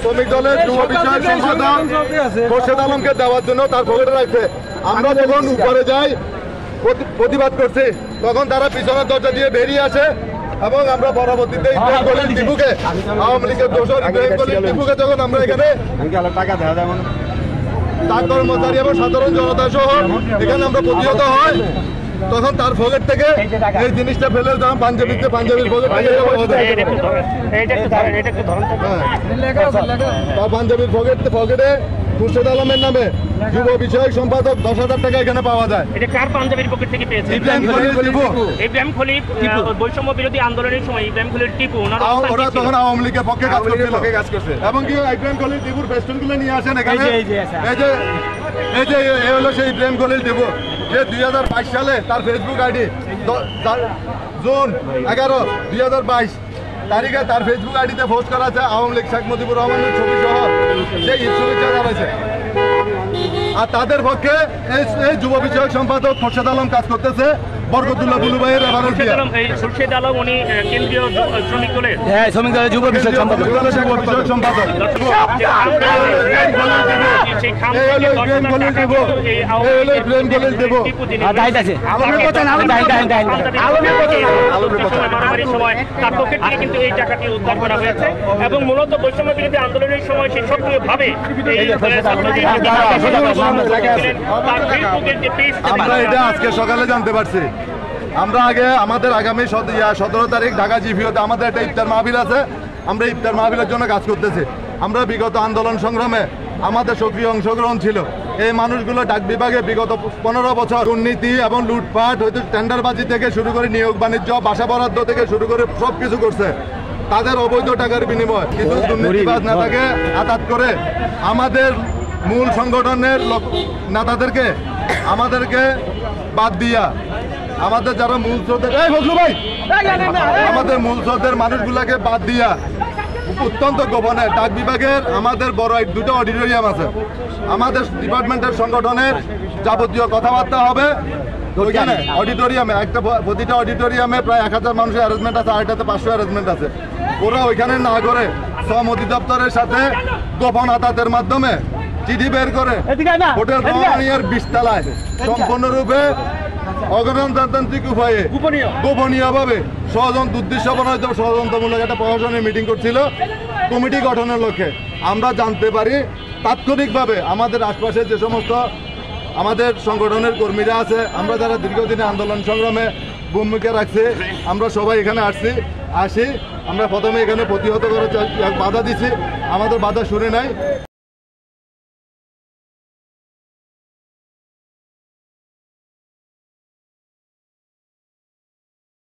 শ্রমিক দলের যুব বিষয়ক সম্পাদক খোরশেদ আলমকে দেওয়ার জন্য তার পকেটে রাখছে। আমরা যখন উপরে যাই প্রতিবাদ করছি, তখন তারা পিছনের দরজা দিয়ে বেরিয়ে আসে এবং আমরা পরবর্তীতে ইব্রাহিম খলিল টিপুকে, আওয়ামী লীগের দোসর ইব্রাহিম খলিল টিপুকে যখন আমরা এখানে তার কর্মচারী এবং সাধারণ জনতা সহ এখানে আমরা প্রতিহত হয়, তখন তার পকেট থেকে এই জিনিসটা ফেলে দিলাম পাঞ্জাবিতে, পাঞ্জাবির পকেট থেকে পাঞ্জাবির পকেটে খোরশেদ আলমের নামে যুব বিষয়ক সম্পাদক 10,000 টাকা এখানে পাওয়া যায়। এটা কার পাঞ্জাবির পকেট থেকে পেয়েছে? ইব্রাহিম খলিল বৈষম্য বিরোধী আন্দোলনের সময় ইব্রাহিম খলিল টিপু ওরা তখন আওয়ামী লীগের পক্ষে কাজ করছে এবং কি ইব্রাহিম খলিল টিপুর ফেস্টুনগুলো নিয়ে আসেন এখানে। এই যে হলো সেই ইব্রাহিম খলিল টিপু, যে 2022 সালে তার ফেসবুক আইডি জুন 11, 2022 তারিখে তার ফেসবুক আইডিতে পোস্ট করা আছে আওয়ামী লীগ শেখ মুজিবুর রহমানের ছবি সহ সেই শুভেচ্ছা জানাইছে। আর তাদের পক্ষে এই যুব বিষয়ক সম্পাদক খোরশেদ আলম কাজ করতেছে বরকতুল্লাহ বুলু ভাইয়ের রেফারেন্স দিয়ে। খোরশেদ আলম উনি কেন্দ্রীয় শ্রমিক দলের যুব বিষয়ক সম্পাদক। তার পকেট থেকে কিন্তু এই টাকাটি উদ্ধার করা হয়েছে এবং মূলত বৈষম্য বিরোধী আন্দোলনের সময় সে সক্রিয়ভাবে আমরা এটা আজকে সকালে জানতে পারছি। আমরা আগে আমাদের আগামী 17 তারিখ ঢাকা জিপিওতে আমাদের একটা ইফতার মাহফিল আছে, আমরা ইফতার মাহফিলের জন্য কাজ করতেছি। আমরা বিগত আন্দোলন সংগ্রামে আমাদের সক্রিয় অংশগ্রহণ ছিল। এই মানুষগুলো ডাক বিভাগে বিগত 15 বছর দুর্নীতি এবং লুটপাট, হয়তো টেন্ডারবাজি থেকে শুরু করে নিয়োগ বাণিজ্য, বাসা বরাদ্দ থেকে শুরু করে সব কিছু করছে তাদের অবৈধ টাকার বিনিময়। কিন্তু দুর্নীতিবাজ নেতাকে আঘাত করে আমাদের মূল সংগঠনের নেতাদেরকে আমাদেরকে বাদ দিয়া আমাদের যারা মূল স্রোতের আমাদের মূল স্রোতের মানুষগুলাকে বাদ দিয়া অত্যন্ত গোপনে ডাক বিভাগের আমাদের বড় 2টা অডিটোরিয়াম আছে। আমাদের ডিপার্টমেন্টের সংগঠনের যাবতীয় কথাবার্তা হবে ওইখানে অডিটোরিয়ামে। প্রতিটা অডিটোরিয়ামে প্রায় 1000 মানুষের অ্যারেঞ্জমেন্ট আছে, আরেকটাতে 500 অ্যারেঞ্জমেন্ট আছে। ওরা ওইখানে না করে শ্রম অধিদপ্তরের সাথে গোপন আদালতের মাধ্যমে চিঠি বের করে হোটেল রমণীর 20 তলায় সম্পূর্ণরূপে অগণতান্ত্রিক উপায়ে গোপনীয়ভাবে উদ্দেশ্যপ্রণোদিত ষড়যন্ত্রমূলক একটা প্রশাসনের মিটিং করছিল কমিটি গঠনের লক্ষ্যে। আমরা জানতে পারি তাৎক্ষণিকভাবে আমাদের আশপাশে যে সমস্ত আমাদের সংগঠনের কর্মীরা আছে, আমরা যারা দীর্ঘদিনে আন্দোলন সংগ্রামে ভূমিকা রাখছি, আমরা সবাই এখানে আসি। আমরা প্রথমে এখানে প্রতিহত করার বাধা দিছি, আমাদের বাধা শুনে নাই।